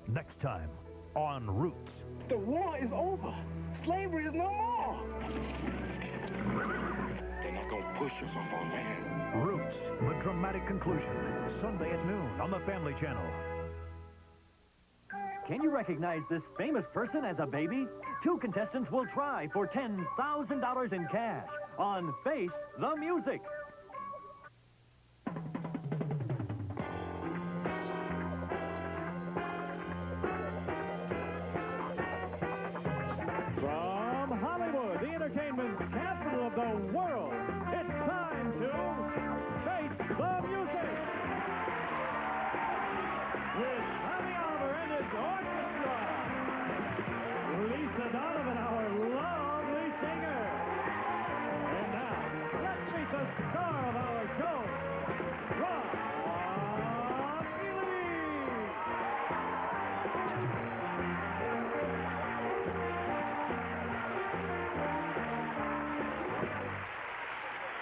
Next time on Roots. The war is over. Slavery is no more. They're not going to push us off our land. Roots, the dramatic conclusion. Sunday at noon on the Family Channel. Can you recognize this famous person as a baby? 2 contestants will try for $10,000 in cash on Face the Music. From Hollywood, the entertainment capital of the world, it's time to Face the Music. With Tommy Oliver and his orchestra. Lisa Donovan, our lovely singer. And now, let's meet the star of our show, Rob Ely.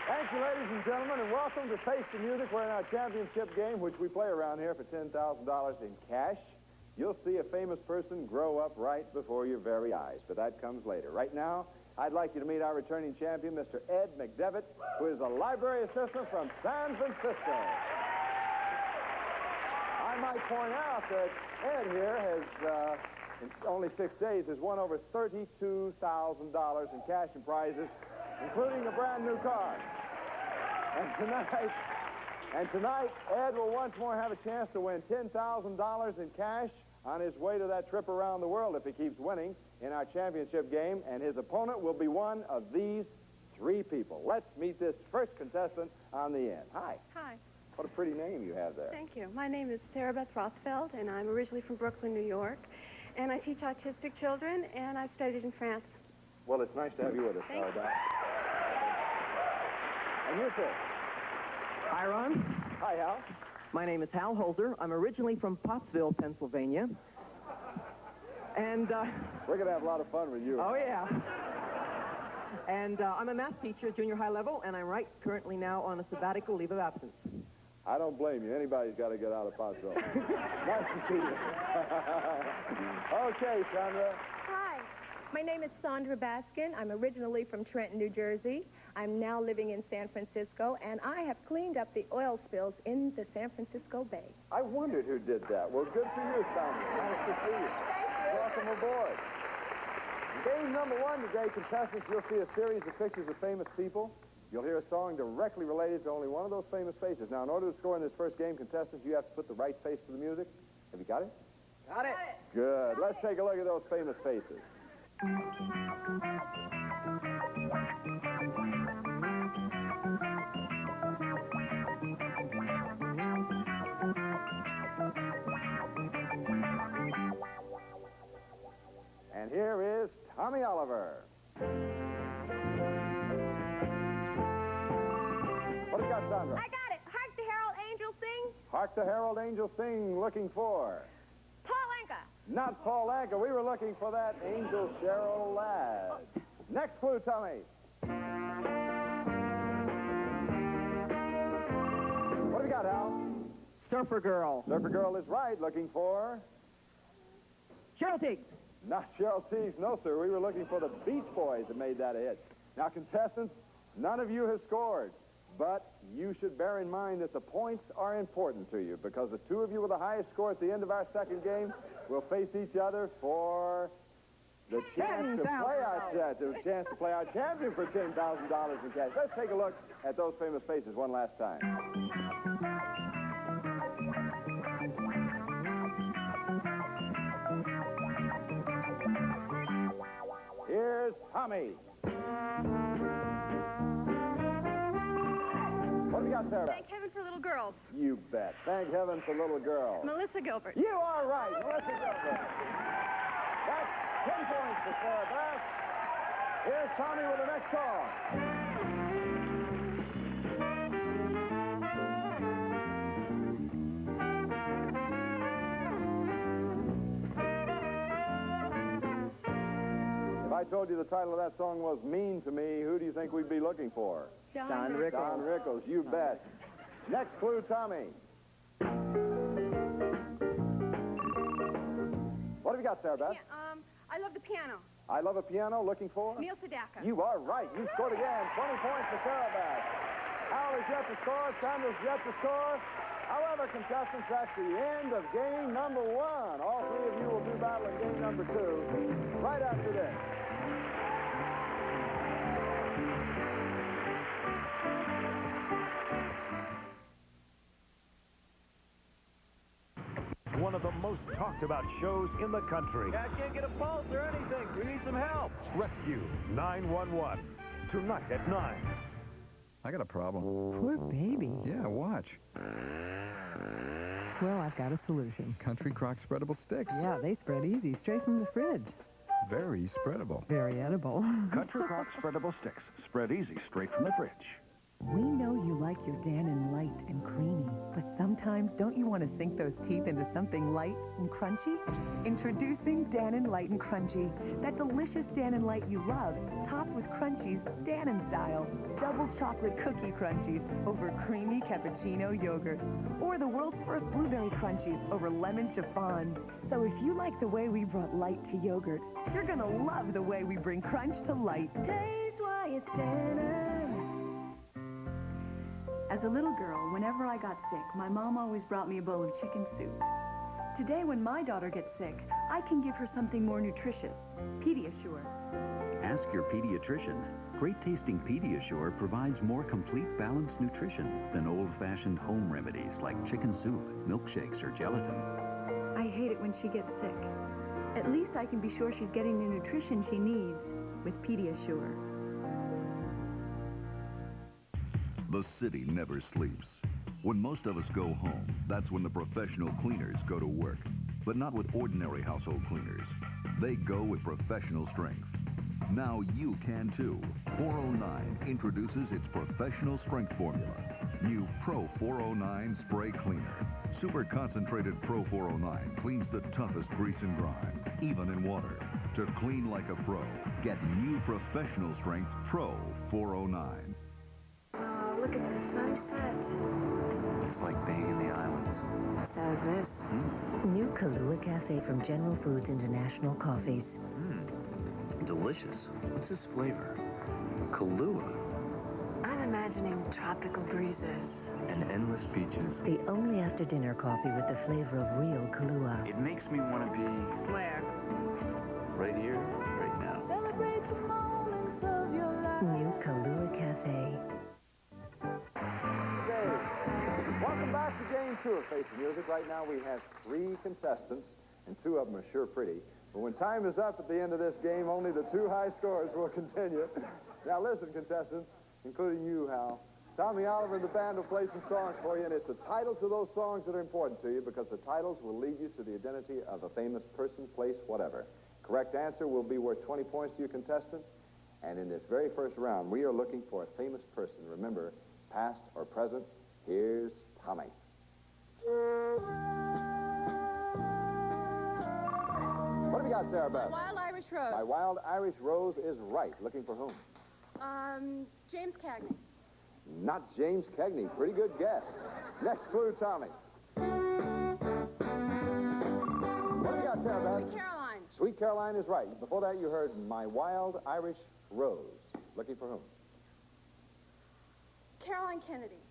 Thank you, ladies and gentlemen, and welcome to Face the Music. We're in our championship game, which we play around here for $10,000 in cash. You'll see a famous person grow up right before your very eyes, but that comes later. Right now, I'd like you to meet our returning champion, Mr. Ed McDevitt, who is a library assistant from San Francisco. I might point out that Ed here has, in only 6 days, has won over $32,000 in cash and prizes, including a brand new car. And tonight, Ed will once more have a chance to win $10,000 in cash on his way to that trip around the world if he keeps winning in our championship game, and his opponent will be one of these 3 people. Let's meet this first contestant on the end. Hi. Hi. What a pretty name you have there. Thank you. My name is Sarah Beth Rothfeld, and I'm originally from Brooklyn, New York. And I teach autistic children, and I've studied in France. Well, it's nice to have you with us, Thank you. Sarah. And you, sir? Hi, Ron. Hi, Hal. My name is Hal Holzer. I'm originally from Pottsville, Pennsylvania. And, We're going to have a lot of fun with you. oh, yeah. And I'm a math teacher at junior high level, and I'm currently now on a sabbatical leave of absence. I don't blame you. Anybody's got to get out of Pottsville. Nice to see you. Okay, Sandra. Hi, my name is Sandra Baskin. I'm originally from Trenton, New Jersey. I'm now living in San Francisco, and I have cleaned up the oil spills in the San Francisco Bay. I wondered who did that. Well, good for you, Sandra. Nice to see you. Welcome aboard. In game number 1 today, contestants, you'll see a series of pictures of famous people. You'll hear a song directly related to only one of those famous faces. Now, in order to score in this first game, contestants, you have to put the right face to the music. Have you got it? Got it. Good. Let's take a look at those famous faces. And here is Tommy Oliver. What do you got, Sandra? I got it. Hark the Herald Angels sing. Hark the Herald Angels Sing, looking for. Paul Anka. Not Paul Anka. We were looking for that Angel Cheryl Ladd. Next clue, Tommy. What do we got, Hal? Surfer Girl. Surfer Girl is right. Looking for? Cheryl Teagues. Not Cheryl Teagues. No, sir. We were looking for the Beach Boys that made that a hit. Now, contestants, none of you have scored. But you should bear in mind that the points are important to you because the 2 of you with the highest score at the end of our second game will face each other for the chance to play our champion for $10,000 in cash. Let's take a look at those famous faces one last time. Here Here's Tommy. What have you got, Sarah? Thank heaven for little girls. You bet. Thank heaven for little girls. Melissa Gilbert. You are right, Melissa Gilbert. That's 10 points for Sarah Bass. Here's Tommy with the next song. If I told you the title of that song was Mean to Me, who do you think we'd be looking for? Don Rickles. Don Rickles, you bet. Next clue, Tommy. What have you got, Sarah Beth? I love the piano. I love a piano, looking for? Neil Sedaka. You are right. You scored again. 20 points for Sarah Beth. Hal is yet to score. Sandra's yet to score. However, contestants, that's the end of game number 1. All 3 of you will do battle in game number 2 right after this. It's one of the most talked about shows in the country. I can't get a pulse or anything. We need some help. Rescue 911. Tonight at 9. I got a problem. Poor baby. Yeah, watch. Well, I've got a solution. Country Crock spreadable sticks. Yeah, they spread easy, straight from the fridge. Very spreadable. Very edible. Country Crock spreadable sticks. Spread easy, straight from the fridge. We know you like your Dannon light and creamy, but sometimes don't you want to sink those teeth into something light and crunchy? Introducing Dannon Light and Crunchy. That delicious Dannon Light you love, topped with crunchies Dannon style. Double chocolate cookie crunchies over creamy cappuccino yogurt. Or the world's first blueberry crunchies over lemon chiffon. So if you like the way we brought light to yogurt, you're gonna love the way we bring crunch to light. Taste why it's Dannon. As a little girl, whenever I got sick, my mom always brought me a bowl of chicken soup. Today, when my daughter gets sick, I can give her something more nutritious, Pediasure. Ask your pediatrician. Great-tasting Pediasure provides more complete, balanced nutrition than old-fashioned home remedies like chicken soup, milkshakes, or gelatin. I hate it when she gets sick. At least I can be sure she's getting the nutrition she needs with Pediasure. The city never sleeps. When most of us go home, that's when the professional cleaners go to work. But not with ordinary household cleaners. They go with professional strength. Now you can too. 409 introduces its professional strength formula. New Pro 409 Spray Cleaner. Super concentrated Pro 409 cleans the toughest grease and grime, even in water. To clean like a pro, get new professional strength Pro 409. Look at the sunset. It's like being in the islands. So is this. New Kahlua Cafe from General Foods International Coffees. Delicious. What's this flavor? Kahlua. I'm imagining tropical breezes. And endless beaches. The only after-dinner coffee with the flavor of real Kahlua. It makes me want to be... Where? Right here, right now. Celebrate the moments of your life. New Kahlua Cafe. Welcome back to Game 2 of Face the Music. Right now we have 3 contestants, and 2 of them are sure pretty. But when time is up at the end of this game, only the 2 high scores will continue. Now listen, contestants, including you, Hal. Tommy Oliver and the band will play some songs for you, and it's the titles of those songs that are important to you because the titles will lead you to the identity of a famous person, place, whatever. Correct answer will be worth 20 points to you contestants. And in this very first round, we are looking for a famous person. Remember, past or present. Here's Tommy. What have you got, Sarah Beth? Wild Irish Rose. My Wild Irish Rose is right. Looking for whom? James Cagney. Not James Cagney. Pretty good guess. Next clue, Tommy. What have you got, Sarah Beth? Sweet Caroline. Sweet Caroline is right. Before that, you heard My Wild Irish Rose. Looking for whom? Caroline Kennedy.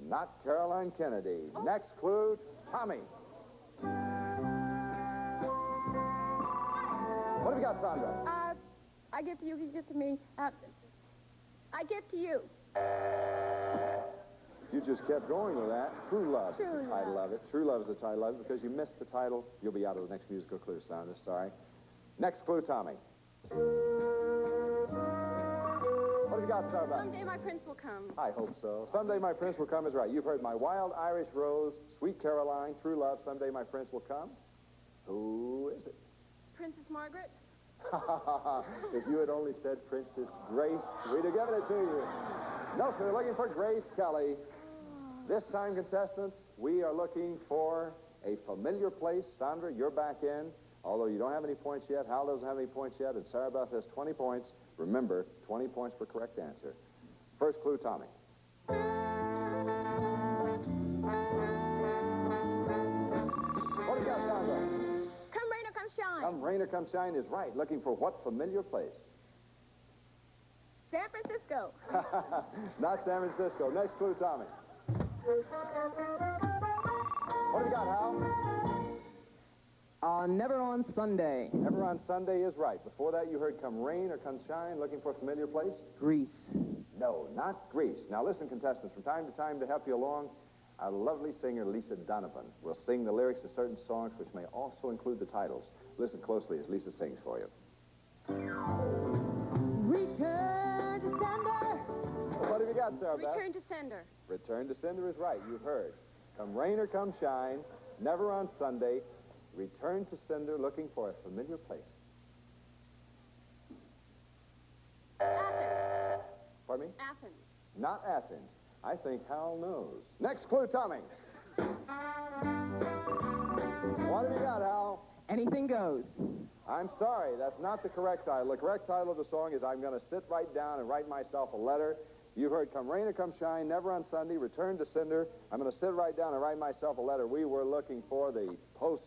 Not Caroline Kennedy. Oh. Next clue, Tommy. What have you got, Sandra? I give to you, he gives to me. I give to you. You just kept going with that. True Love True is the title of it. True Love is the title of it. Because you missed the title, you'll be out of the next musical clue, Sandra. Sorry. Next clue, Tommy. got, Sarah? Someday my prince will come. I hope so. Someday my prince will come is right. You've heard My Wild Irish Rose, Sweet Caroline, True Love, Someday My Prince Will Come. Who is it? Princess Margaret? If you had only said Princess Grace, we'd have given it to you. No, sir, looking for Grace Kelly. This time, contestants, we are looking for a familiar place. Sandra, you're back in. Although you don't have any points yet, Hal doesn't have any points yet, and Sarah Beth has 20 points. Remember, 20 points for correct answer. First clue, Tommy. What do you got, Sandra? Come rain or come shine. Come rain or come shine is right. Looking for what familiar place? San Francisco. Not San Francisco. Next clue, Tommy. What do you got, Hal? Never on Sunday. Never on Sunday is right. Before that, you heard Come Rain or Come Shine, looking for a familiar place? Greece. No, not Greece. Now listen, contestants, from time to time to help you along, our lovely singer Lisa Donovan will sing the lyrics to certain songs which may also include the titles. Listen closely as Lisa sings for you. Return to sender. What have you got, Sarah Beth? Return to sender. Return to sender is right. You've heard. Come rain or come shine, never on Sunday. Return to sender, looking for a familiar place. Athens. Pardon me? Athens. Not Athens. I think Hal knows. Next clue, Tommy. What have you got, Hal? Anything goes. I'm sorry, that's not the correct title. The correct title of the song is I'm Going to Sit Right Down and Write Myself a Letter. You've heard Come Rain or Come Shine, Never on Sunday, Return to Sender. I'm going to sit right down and write myself a letter. We were looking for the post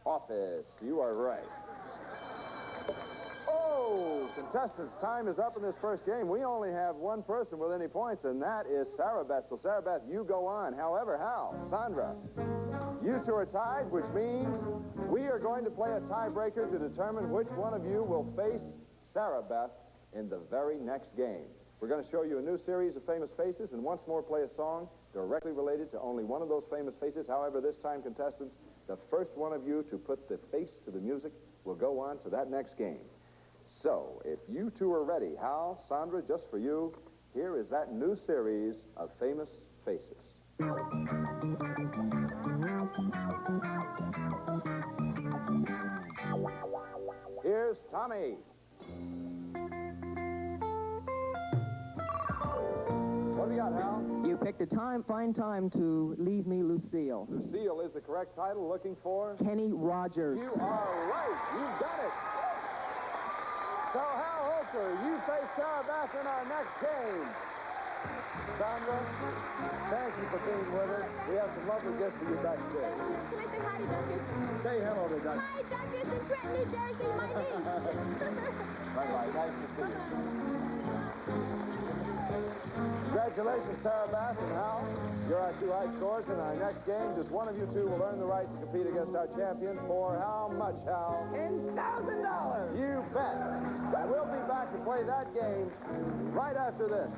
office. You are right. Oh, contestants, time is up in this first game. We only have one person with any points, and that is Sarah Beth. So, Sarah Beth, you go on. However, Hal, Sandra, you two are tied, which means we are going to play a tiebreaker to determine which one of you will face Sarah Beth in the very next game. We're going to show you a new series of famous faces and once more play a song directly related to only one of those famous faces. However, this time, contestants, the first one of you to put the face to the music will go on to that next game. So, if you two are ready, Hal, Sandra, just for you, here is that new series of famous faces. Here's Tommy. What have you got, Hal? You picked a fine time to leave me, Lucille. Lucille is the correct title. Looking for? Kenny Rogers. You are right. You've got it. So, Hal Holker, you face Sarah Beth in our next game. Sandra, thank you for being with us. We have some lovely gifts for you backstage. Can I say hi to Douglas? Say hello to Doug. Hi, Douglas in Trenton, New Jersey, my niece. Bye-bye. Nice to see you. Congratulations, Sarah Beth and Hal. You're our two high scores in our next game. Just one of you two will earn the right to compete against our champion for how much, Hal? $10,000. You bet. And we'll be back to play that game right after this.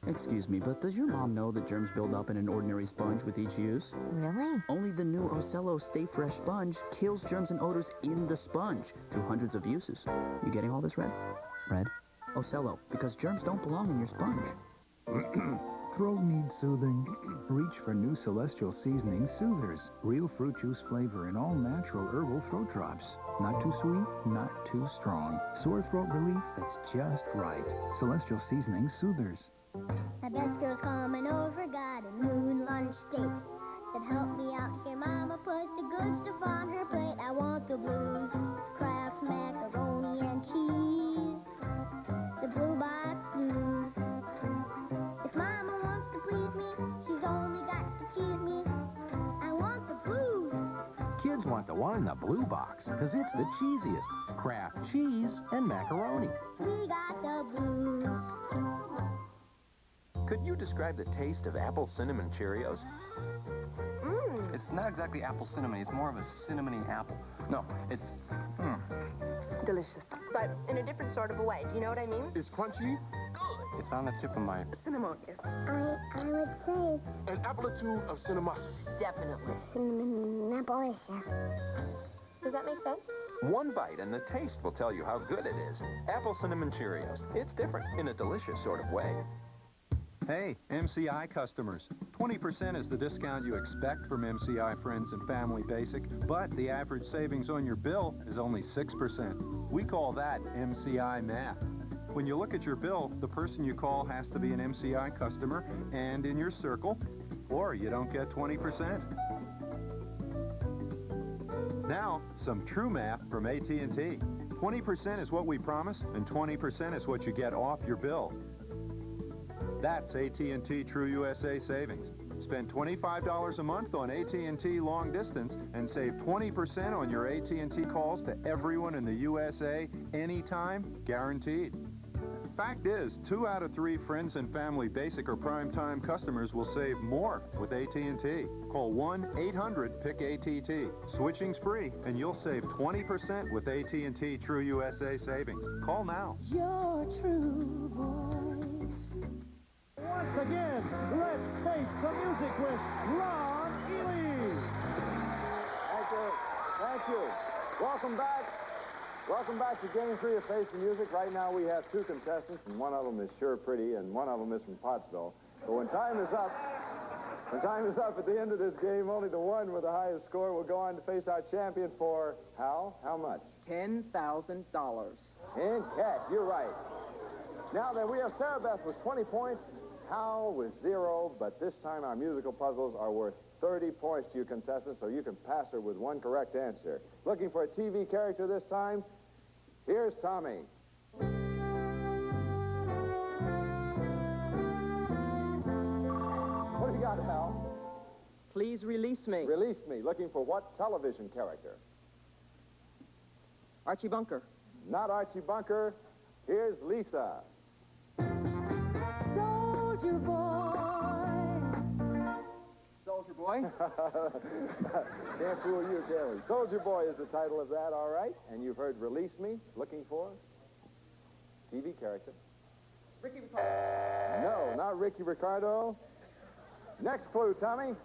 Excuse me, but does your mom know that germs build up in an ordinary sponge with each use? Really? Only the new Ocello Stay Fresh sponge kills germs and odors in the sponge through hundreds of uses. You getting all this, Red? Red? Ocello, because germs don't belong in your sponge. Throat needs soothing? Reach for new Celestial Seasoning Soothers. Real fruit juice flavor in all natural herbal throat drops. Not too sweet, not too strong. Sore throat relief that's just right. Celestial Seasoning Soothers. My best girl's coming over, got a noon lunch date. Said, help me out here, Mama, put the good stuff on her plate. I want the blues, Kraft macaroni and cheese. The Blue Box Blues. If Mama wants to please me, she's only got to tease me. I want the blues. Kids want the one in the blue box, because it's the cheesiest. Kraft cheese and macaroni. We got the blues. Could you describe the taste of apple cinnamon Cheerios? It's not exactly apple cinnamon. It's more of a cinnamony apple. No, it's... Delicious, but in a different sort of a way. Do you know what I mean? It's crunchy. Good. It's on the tip of my... Cinnamon, yes. I would say... An apple or two of cinnamon. Definitely. Cinnamon Appalachia. Does that make sense? One bite and the taste will tell you how good it is. Apple Cinnamon Cheerios. It's different in a delicious sort of way. Hey, MCI customers. 20% is the discount you expect from MCI Friends and Family Basic, but the average savings on your bill is only 6%. We call that MCI math. When you look at your bill, the person you call has to be an MCI customer and in your circle, or you don't get 20%. Now, some true math from AT&T. 20% is what we promise, and 20% is what you get off your bill. That's AT&T True USA Savings. Spend $25 a month on AT&T long distance and save 20% on your AT&T calls to everyone in the USA, anytime, guaranteed. Fact is, 2 out of 3 Friends and Family Basic or Prime Time customers will save more with AT&T. Call 1-800-PIC-ATT. Switching's free, and you'll save 20% with AT&T True USA Savings. Call now. Your true voice. Once again, let's face the music with Ron Ely. Thank you. Thank you. Welcome back. Welcome back to Game 3 of Face the Music. Right now we have 2 contestants, and one of them is Sure Pretty, and one of them is from Pottsville. But when time is up at the end of this game, only the one with the highest score will go on to face our champion for, Hal, how much? $10,000. In cash, you're right. Now then, we have Sarah Beth with 20 points, Hal with 0, but this time our musical puzzles are worth 30 points to you contestants, so you can pass her with 1 correct answer. Looking for a TV character this time? Here's Tommy. What have you got, Hal? Please release me. Release me. Looking for what television character? Archie Bunker. Not Archie Bunker. Here's Lisa. Soldier boy. Soldier Boy. Can't fool you, can we? Soldier Boy is the title of that, all right. And you've heard Release Me. Looking for TV character. Ricky Ricardo. No, not Ricky Ricardo. Next clue, Tommy.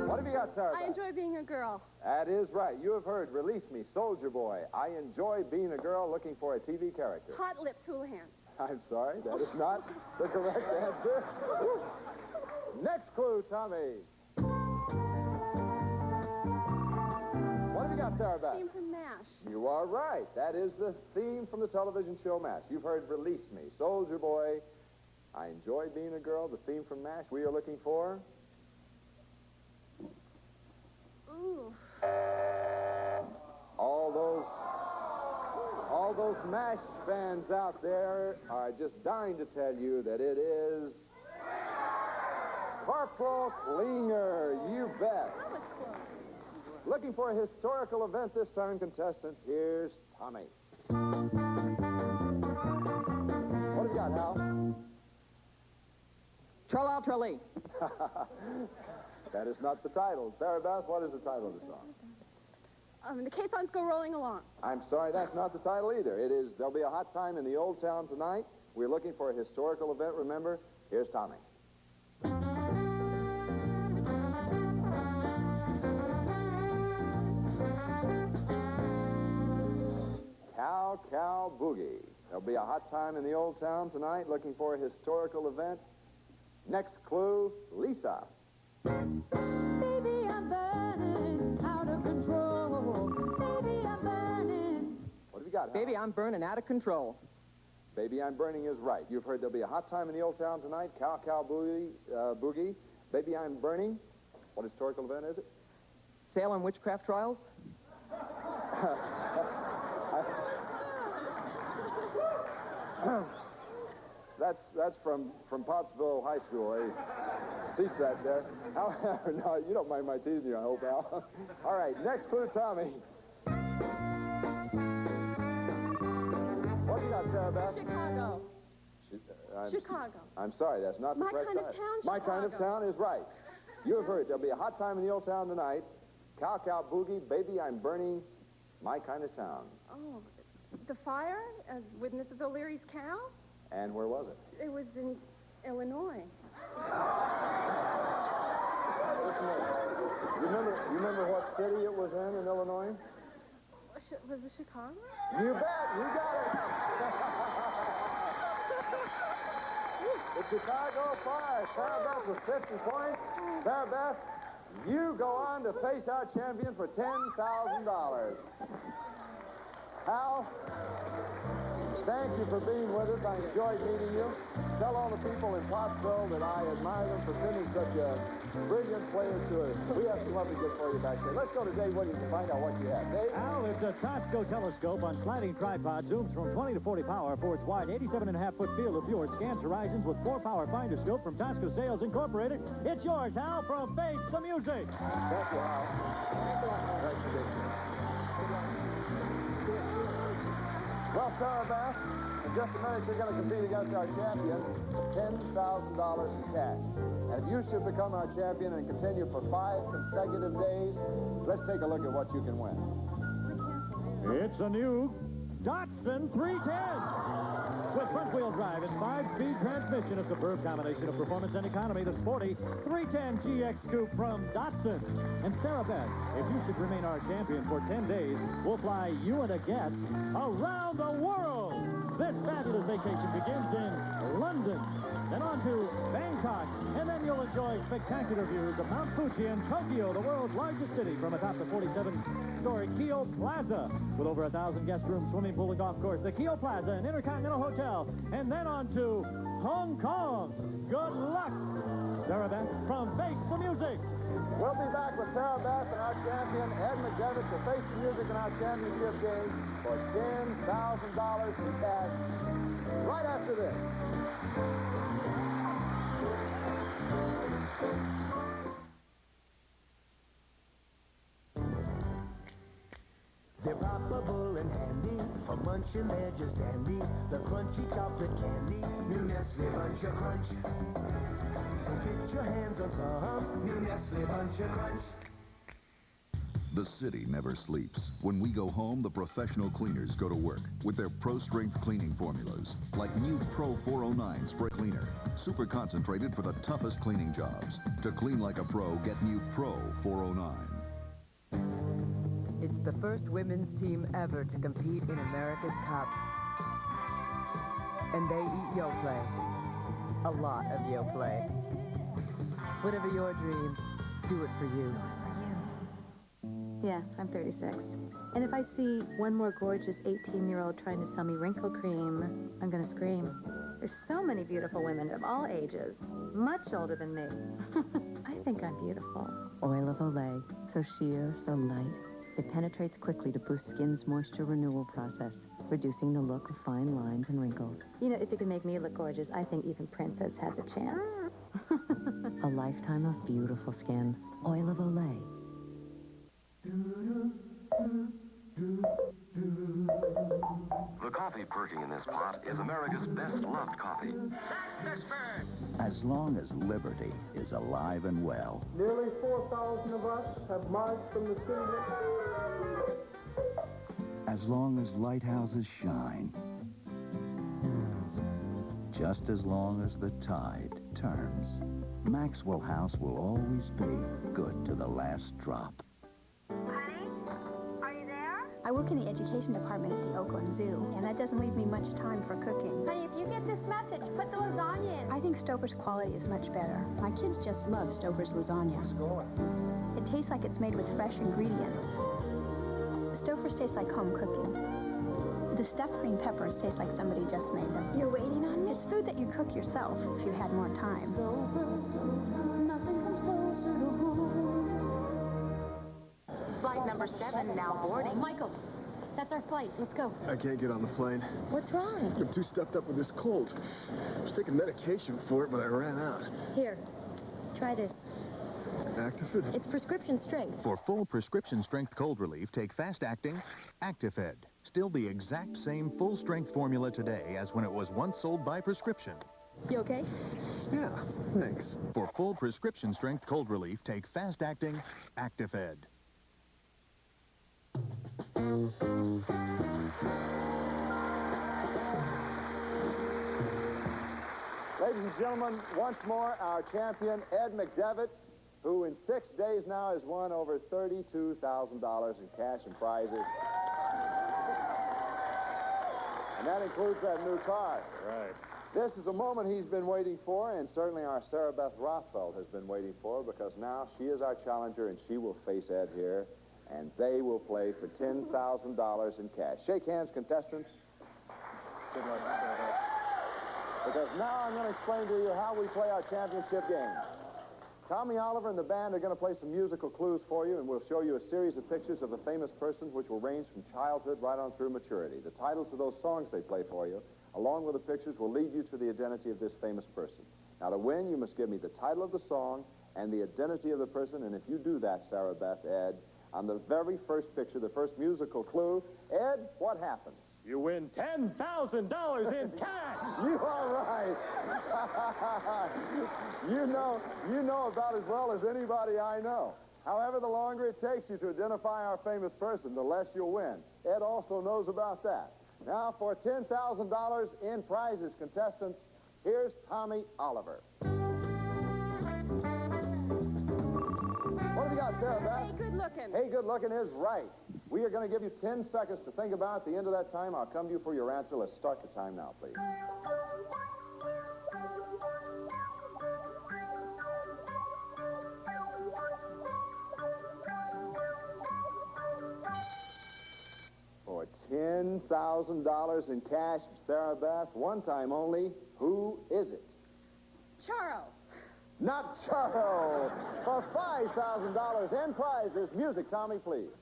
What have you got, Sarah? I enjoy being a girl. That is right. You have heard Release Me, Soldier Boy. I enjoy being a girl looking for a TV character. Hot Lips Houlihan. I'm sorry, that is not the correct answer. Next clue, Tommy. What have you got, Sarah Beth? Theme from MASH. You are right. That is the theme from the television show MASH. You've heard Release Me, Soldier Boy. I enjoy being a girl, the theme from MASH. We are looking for... Ooh. All those MASH fans out there are just dying to tell you that it is Corporal Klinger. You bet. That was close. Looking for a historical event this time, contestants. Here's Tommy. What have you got, Hal? Tra-la, tra-lee. That is not the title. Sarah Beth, what is the title of the song? The caissons go rolling along. I'm sorry, that's not the title either. It is There'll Be a Hot Time in the Old Town Tonight. We're looking for a historical event, remember? Here's Tommy. Cow, Cow, Boogie. There'll be a hot time in the old town tonight, looking for a historical event. Next clue, Lisa. Baby, I'm burning out of control. Baby, I'm burning. What have you got, Hal? Baby, I'm burning out of control. Baby, I'm burning is right. You've heard there'll be a hot time in the old town tonight. Cow, Cow, Boogie. Boogie. Baby, I'm burning. What historical event is it? Salem witchcraft trials? That's from Pottsville High School. They teach that there. However, no, you don't mind my teasing you, I hope, Al. All right, next clue, Tommy. What have you got, Sarah Beth? Chicago. Chicago. I'm sorry, that's not the My correct kind of title. town, My kind of Chicago. town is right. You have heard there'll be a hot time in the old town tonight. Cow, Cow, Boogie, Baby, I'm burning. My kind of town. Oh, the fire with Mrs. O'Leary's cow? And where was it? It was in Illinois. Remember, You remember what city it was in Illinois? Was it Chicago? You bet. You got it. The Chicago Fire. Sarah Beth with 50 points. Sarah Beth, you go on to face our champion for $10,000. Hal, thank you for being with us. I enjoyed meeting you. Tell all the people in Pottsville that I admire them for sending such a brilliant player to us. We have some lovely gifts for you back there. Let's go to Dave Williams to find out what you have. Dave? Al, it's a Costco telescope on sliding tripod, zooms from 20 to 40 power for its wide 87.5-foot field of view. It scans horizons with 4-power finder scope from Costco Sales Incorporated. It's yours, Hal, from Face the Music. Thank you, Hal. Thank you, Dave. Well, Sarah Beth, in just a minute, you're going to compete against our champion for $10,000 in cash. And if you should become our champion and continue for 5 consecutive days, let's take a look at what you can win. It's a new Datsun 310. With front-wheel drive and 5-speed transmission, a superb combination of performance and economy, the sporty 310 GX Coupe from Datsun. And Sarah Beth, if you should remain our champion for 10 days, we'll fly you and a guest around the world. This fabulous vacation begins in London, then on to Bangkok, and then you'll enjoy spectacular views of Mount Fuji and Tokyo, the world's largest city, from atop the 47-story Kyo Plaza. With over 1,000 guest rooms, swimming pool, and golf course, the Kyo Plaza, an Intercontinental Hotel, and then on to Hong Kong. Good luck, Sarah Beth from Face the Music. We'll be back with Sarah Beth and our champion, Ed McDevitt, to Face the Music in our championship game for $10,000 in cash right after this. They're poppable and handy, for munching they're just dandy. The crunchy chocolate candy, new Nestle Bunch of Crunch. So get your hands on some new Nestle Bunch of Crunch. The city never sleeps. When we go home, the professional cleaners go to work with their pro-strength cleaning formulas, like new Pro 409 Spray Cleaner, super concentrated for the toughest cleaning jobs. To clean like a pro, get new Pro 409. It's the first women's team ever to compete in America's Cup. And they eat Yoplait. A lot of Yoplait. Whatever your dream, do it for you. Yes, I'm 36. And if I see one more gorgeous 18-year-old trying to sell me wrinkle cream, I'm gonna scream. There's so many beautiful women of all ages, much older than me. I think I'm beautiful. Oil of Olay. So sheer, so light. It penetrates quickly to boost skin's moisture renewal process, reducing the look of fine lines and wrinkles. You know, if it can make me look gorgeous, I think even Princess had the chance. A lifetime of beautiful skin. Oil of Olay. The coffee perking in this pot is America's best-loved coffee. As long as liberty is alive and well. Nearly 4,000 of us have marched from the city. As long as lighthouses shine. Just as long as the tide turns. Maxwell House will always be good to the last drop. I work in the education department at the Oakland Zoo, and that doesn't leave me much time for cooking. Honey, if you get this message, put the lasagna in. I think Stouffer's quality is much better. My kids just love Stouffer's lasagna. It tastes like it's made with fresh ingredients. Stouffer's tastes like home cooking. The stuffed green peppers taste like somebody just made them. You're waiting on me? It's food that you cook yourself if you had more time. Nothing comes closer to home. Flight number 7 now boarding. Michael, that's our flight. Let's go. I can't get on the plane. What's wrong? I'm too stuffed up with this cold. I was taking medication for it, but I ran out. Here, try this. Actifed? It's prescription strength. For full prescription strength cold relief, take fast-acting Actifed. Still the exact same full-strength formula today as when it was once sold by prescription. You okay? Yeah, thanks. For full prescription strength cold relief, take fast-acting Actifed. Ladies and gentlemen, once more, our champion, Ed McDevitt. who in 6 days now has won over $32,000 in cash and prizes. And that includes that new car. Right. This is a moment he's been waiting for, and certainly our Sarah Beth Rothfeld has been waiting for, because now she is our challenger, and she will face Ed here, and they will play for $10,000 in cash. Shake hands, contestants. Good luck, Sarah Beth. Because now I'm going to explain to you how we play our championship game. Tommy Oliver and the band are going to play some musical clues for you, and we'll show you a series of pictures of a famous person which will range from childhood right on through maturity. The titles of those songs they play for you, along with the pictures, will lead you to the identity of this famous person. Now, to win, you must give me the title of the song and the identity of the person, and if you do that, Sarah Beth, Ed, on the very first picture, the first musical clue, Ed, what happens? You win $10,000 in cash. You are right. You know about as well as anybody I know. However, the longer it takes you to identify our famous person, the less you'll win. Ed also knows about that. Now, for $10,000 in prizes, contestants, here's Tommy Oliver. What have you got, Sarah Beth? Hey, good looking. Hey, good looking is right. We are going to give you 10 seconds to think about it. At the end of that time, I'll come to you for your answer. Let's start the time now, please. For $10,000 in cash, Sarah Beth, one time only, who is it? Charo. Not Charo. For $5,000 in prizes, music, Tommy, please.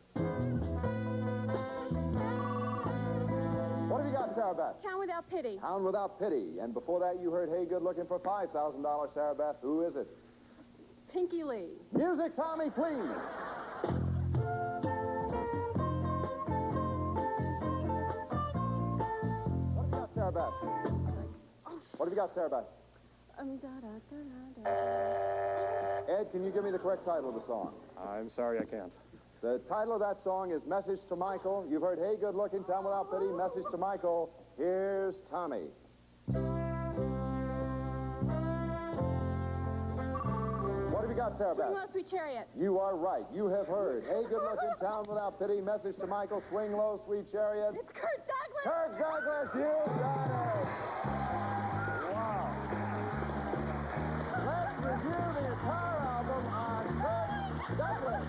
What have you got, Sarah Beth? Town Without Pity. Town Without Pity. And before that, you heard Hey Good Looking for $5,000, Sarah Beth. Who is it? Pinky Lee. Music, Tommy, please. What have you got, Sarah Beth? What have you got, Sarah Beth? Ed, can you give me the correct title of the song? I'm sorry, I can't. The title of that song is Message to Michael. You've heard Hey Good Looking, Town Without Pity, Message to Michael. Here's Tommy. What have you got, Sarah Beth? Swing Low, Sweet Chariot. You are right. You have heard Hey Good Looking, Town Without Pity, Message to Michael, Swing Low, Sweet Chariot. It's Kurt Douglas. Kurt Douglas, you got it. Wow. Let's review the entire album on Kurt Douglas.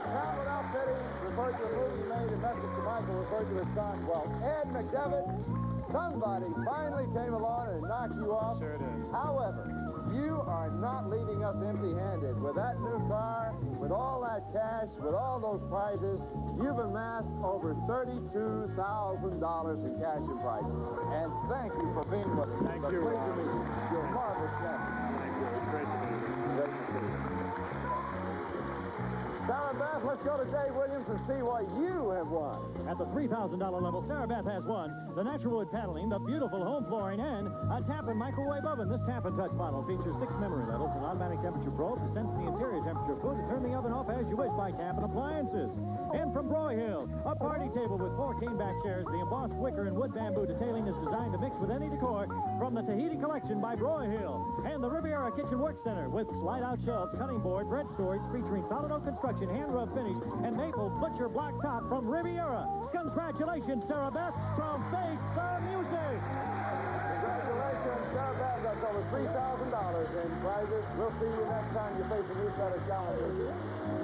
Town Without Pity referred to a movie made, and Message to Michael referred to his son. Well, Ed McDevitt, somebody finally came along and knocked you off. Sure did. However, you are not leaving us empty-handed. With that new car, with all that cash, with all those prizes, you've amassed over $32,000 in cash and prizes. And thank you for being with us. Thank you. Pleased to meet you. You're a marvelous champion. Thank you. It's great to be here. Great to see you. Sarah Beth, let's go to Dave Williams and see what you have won. At the $3,000 level, Sarah Beth has won the natural wood paneling, the beautiful home flooring, and a Tappan microwave oven. This Tappan Touch model features 6 memory levels, an automatic temperature probe to sense the interior temperature of food, to turn the oven off as you wish by Tappan appliances. And from Broyhill, a party table with 4 caneback chairs. The embossed wicker and wood bamboo detailing is designed to mix with any decor from the Tahiti collection by Broyhill. And the Riviera Kitchen Work Center with slide-out shelves, cutting board, bread storage featuring solid oak construction, hand-rub finish, and maple butcher block top from Riviera. Congratulations, Sarah Beth, from Face the Music. Congratulations, Sarah Beth. That's over $3,000 in prizes. We'll see you next time you face a new set of challenges.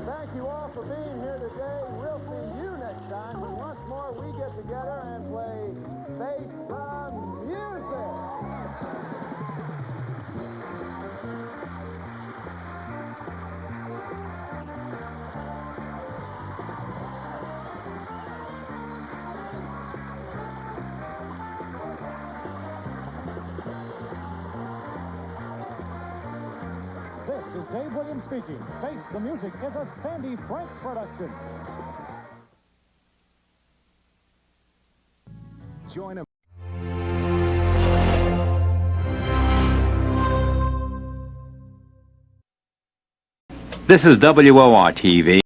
Thank you all for being here today. We'll see you next time when once more we get together and play Face the Music. This is Dave Williams speaking. Face the Music is a Sandy Frank production. Join him. This is WOR-TV.